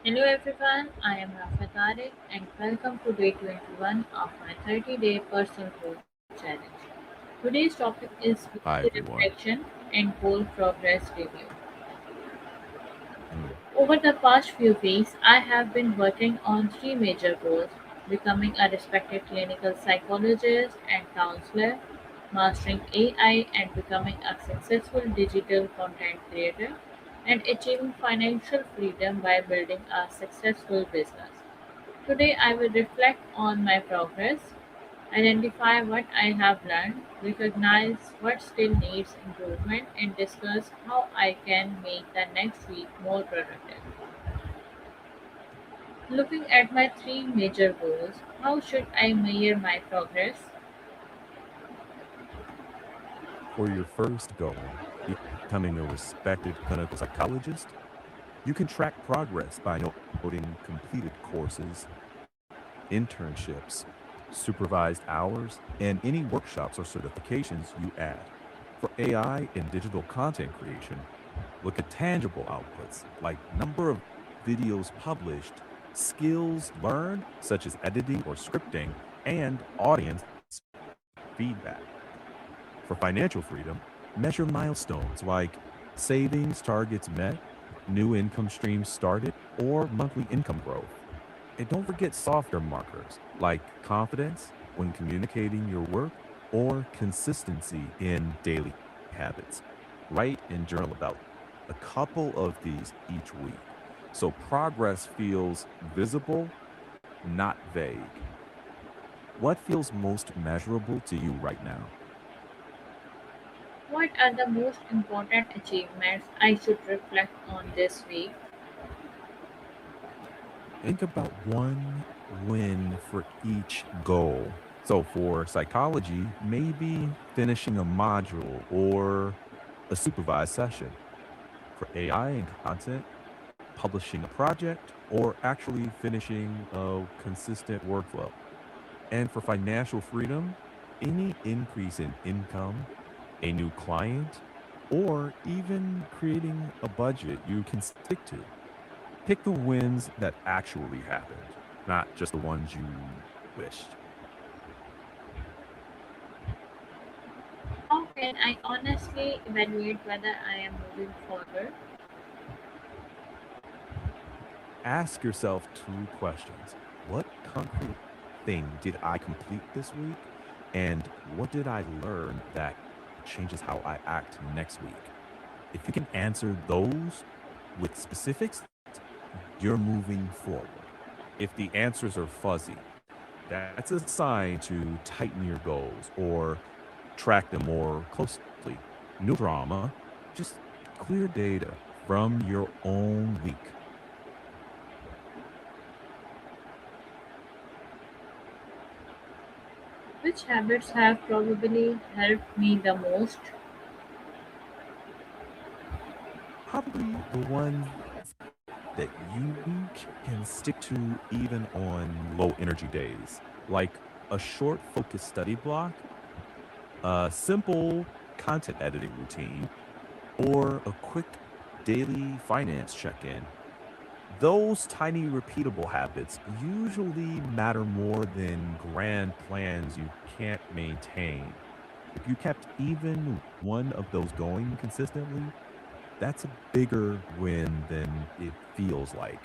Hello everyone, I am Rafa Tariq and welcome to day 21 of my 30-day personal growth challenge. Today's topic is Hi, weekly everyone. reflection and goal progress review. Mm. Over the past few weeks, I have been working on three major goals: becoming a respected clinical psychologist and counselor, mastering AI and becoming a successful digital content creator, and achieving financial freedom by building a successful business. Today, I will reflect on my progress, identify what I have learned, recognize what still needs improvement, and discuss how I can make the next week more productive. Looking at my three major goals, how should I measure my progress? For your first goal, becoming a respected clinical psychologist, you can track progress by noting completed courses, internships, supervised hours, and any workshops or certifications you add. For AI and digital content creation, look at tangible outputs like number of videos published, skills learned, such as editing or scripting, and audience feedback. For financial freedom, measure milestones like savings targets met, new income streams started, or monthly income growth. And don't forget softer markers like confidence when communicating your work or consistency in daily habits. Write and journal about a couple of these each week. So progress feels visible, not vague. What feels most measurable to you right now? What are the most important achievements I should reflect on this week? Think about one win for each goal. So for psychology, maybe finishing a module or a supervised session. For AI and content, publishing a project or actually finishing a consistent workflow. And for financial freedom, any increase in income, a new client, or even creating a budget you can stick to. Pick the wins that actually happened, not just the ones you wished. How can I honestly evaluate whether I am moving forward? Ask yourself two questions. What concrete thing did I complete this week? And what did I learn that changes how I act next week? If you can answer those with specifics, you're moving forward. If the answers are fuzzy, that's a sign to tighten your goals or track them more closely. No drama, just clear data from your own week. Which habits have probably helped me the most? Probably the ones that you can stick to even on low energy days, like a short focused study block, a simple content editing routine, or a quick daily finance check in. Those tiny repeatable habits usually matter more than grand plans you can't maintain. If you kept even one of those going consistently, that's a bigger win than it feels like.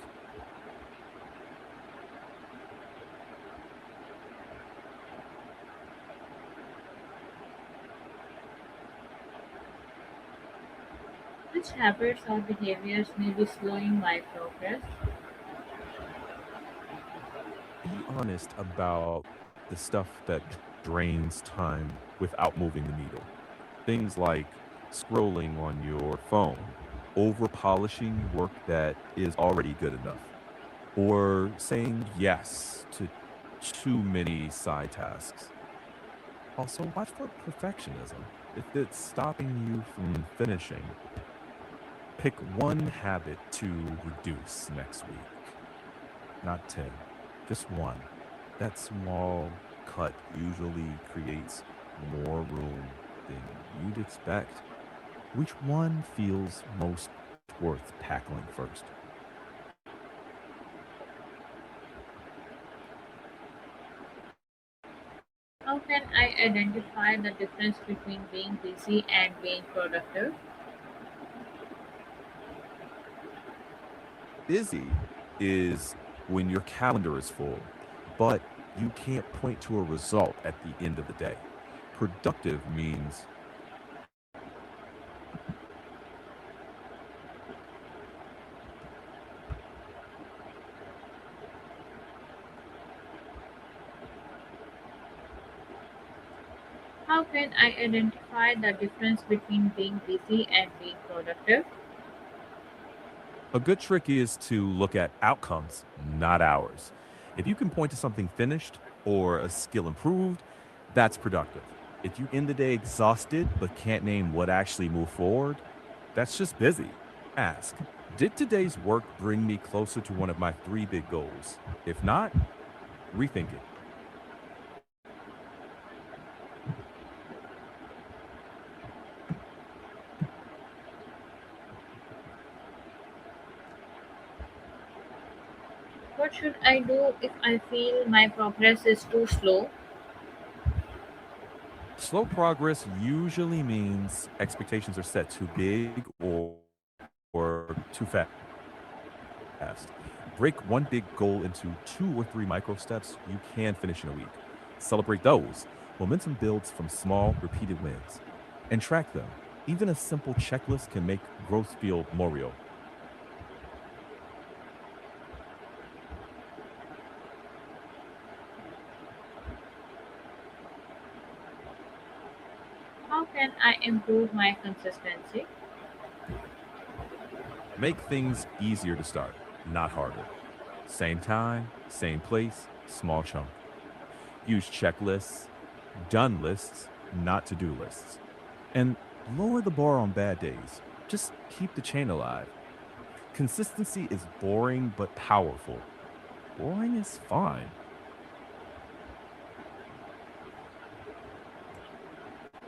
Which habits or behaviors may be slowing my progress? Be honest about the stuff that drains time without moving the needle. Things like scrolling on your phone, over polishing work that is already good enough, or saying yes to too many side tasks. Also, watch for perfectionism. If it's stopping you from finishing, pick one habit to reduce next week. Not 10, just one. That small cut usually creates more room than you'd expect. Which one feels most worth tackling first? How can I identify the difference between being busy and being productive? Busy is when your calendar is full, but you can't point to a result at the end of the day. Productive means How can I identify the difference between being busy and being productive? a good trick is to look at outcomes, not hours. If you can point to something finished or a skill improved, that's productive. If you end the day exhausted but can't name what actually moved forward, that's just busy. Ask, did today's work bring me closer to one of my three big goals? If not, rethink it. What should I do if I feel my progress is too slow? Slow progress usually means expectations are set too big or too fast. Break one big goal into 2 or 3 micro steps you can finish in a week. Celebrate those. Momentum builds from small, repeated wins. And track them. Even a simple checklist can make growth feel more real. How can I improve my consistency? Make things easier to start, not harder. Same time, same place, small chunk. Use checklists, done lists, not to do lists. And lower the bar on bad days. Just keep the chain alive. Consistency is boring but powerful. Boring is fine.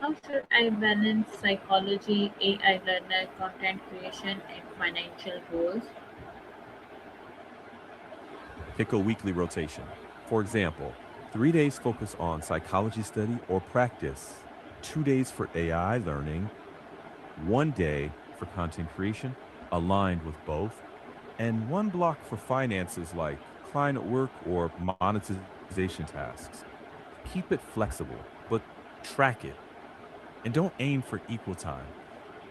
How should I balance psychology, AI learner, content creation, and financial goals? Pick a weekly rotation. For example, 3 days focus on psychology study or practice, 2 days for AI learning, 1 day for content creation, aligned with both, and one block for finances like client work or monetization tasks. Keep it flexible, but track it. And don't aim for equal time.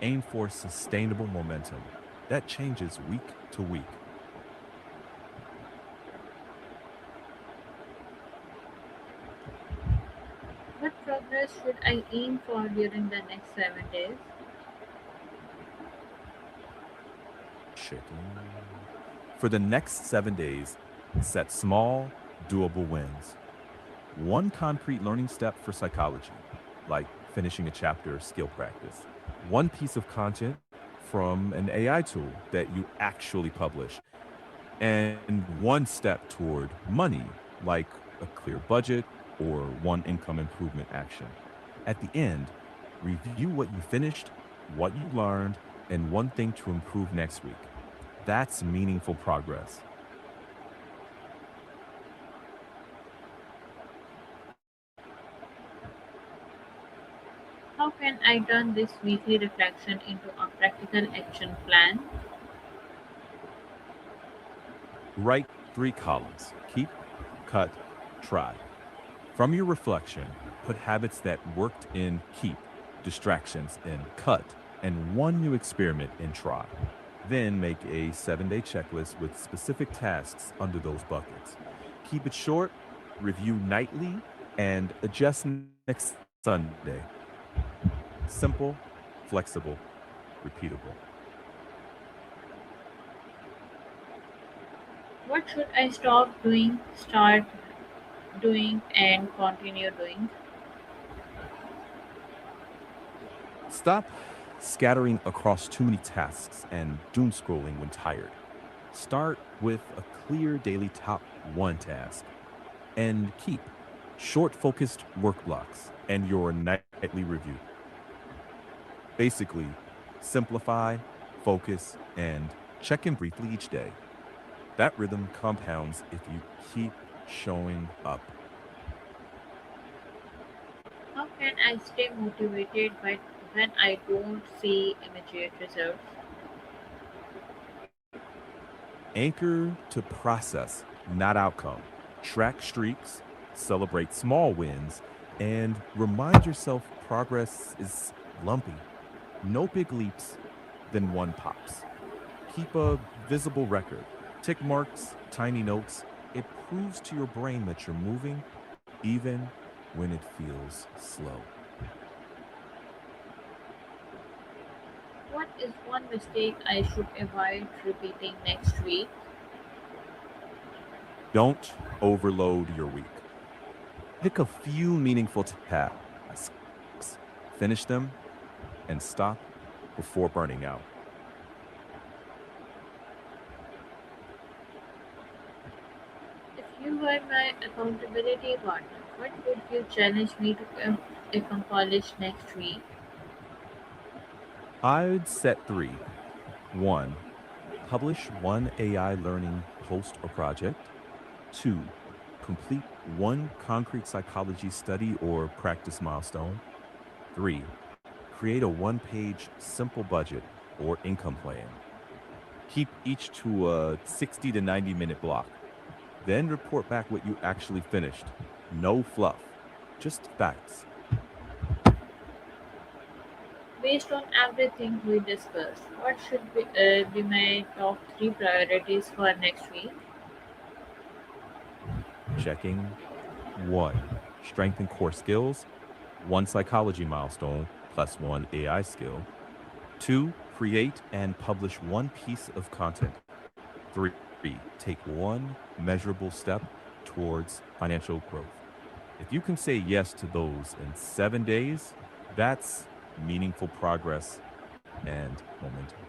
Aim for sustainable momentum. That changes week to week. What progress should I aim for during the next 7 days? Chicken. For the next 7 days, set small, doable wins. One concrete learning step for psychology, like finishing a chapter or skill practice. One piece of content from an AI tool that you actually publish. And one step toward money, like a clear budget or one income improvement action. At the end, review what you finished, what you learned, and one thing to improve next week. That's meaningful progress. How can I turn this weekly reflection into a practical action plan? Write 3 columns: keep, cut, try. From your reflection, put habits that worked in keep, distractions in cut, and one new experiment in try. Then make a 7 day checklist with specific tasks under those buckets. Keep it short, review nightly, and adjust next Sunday. Simple, flexible, repeatable. What should I stop doing, start doing, and continue doing? Stop scattering across too many tasks and doom scrolling when tired. Start with a clear daily top one task and keep short, focused work blocks and your nightly review. Basically, simplify, focus, and check in briefly each day. That rhythm compounds if you keep showing up. can I stay motivated when I don't see immediate results? Anchor to process, not outcome. Track streaks, celebrate small wins, and remind yourself progress is lumpy. No big leaps, then one pops. Keep a visible record. Tick marks, tiny notes. It proves to your brain that you're moving, even when it feels slow. What is one mistake I should avoid repeating next week? Don't overload your week. Pick a few meaningful tasks, finish them, and stop before burning out. If you were my accountability partner, what would you challenge me to accomplish next week? I'd set three. One, publish one AI learning post or project. Two, complete one concrete psychology study or practice milestone. Three, create a one-page simple budget or income plan. Keep each to a 60 to 90-minute block. Then report back what you actually finished. No fluff, just facts. Based on everything we discussed, what should be my top three priorities for next week? Checking. One, strengthen core skills. One psychology milestone plus one AI skill. Two, create and publish one piece of content. Three, take one measurable step towards financial growth. If you can say yes to those in 7 days, that's meaningful progress and momentum.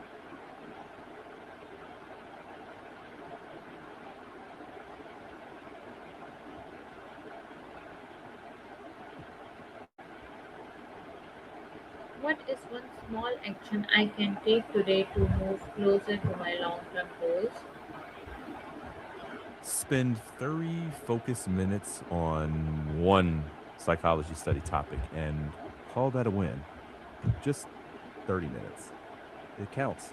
What is one small action I can take today to move closer to my long term goals? Spend 30 focused minutes on one psychology study topic and call that a win. Just 30 minutes. It counts.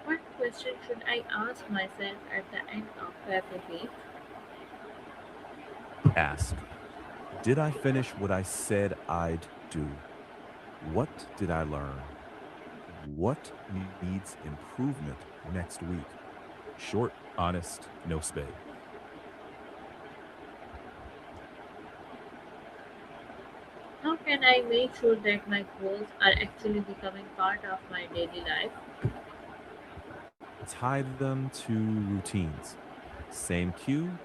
What question should I ask myself at the end of every week? Ask, did I finish what I said I'd do? What did I learn? What needs improvement next week? Short, honest, no spade. How can I make sure that my goals are actually becoming part of my daily life? Tie them to routines. Same cue,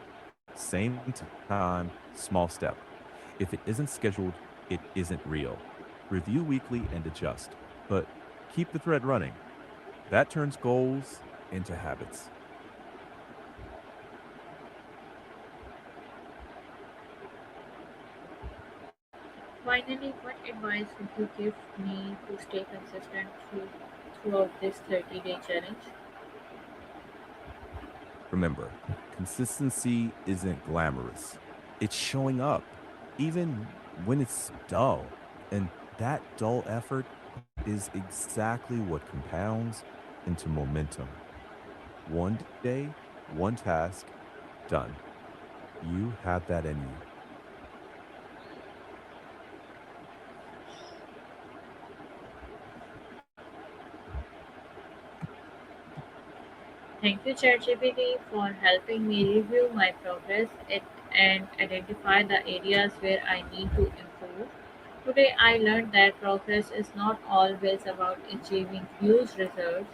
same time, small step. If it isn't scheduled, it isn't real. Review weekly and adjust, but keep the thread running. That turns goals into habits. Finally, what advice would you give me to stay consistent throughout this 30-day challenge? Remember, consistency isn't glamorous. It's showing up, even when it's dull. And that dull effort is exactly what compounds into momentum. One day, one task, done. You have that in you. Thank you, ChatGPT, for helping me review my progress and identify the areas where I need to improve. Today, I learned that progress is not always about achieving huge results.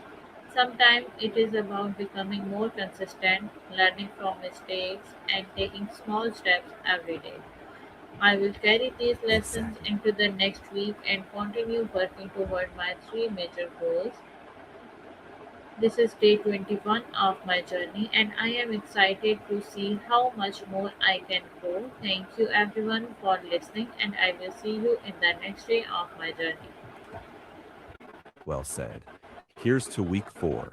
Sometimes it is about becoming more consistent, learning from mistakes, and taking small steps every day. I will carry these lessons Exactly. into the next week and continue working toward my three major goals. This is day 21 of my journey, and I am excited to see how much more I can grow. Thank you, everyone, for listening, and I will see you in the next day of my journey. Well said. Here's to week 4.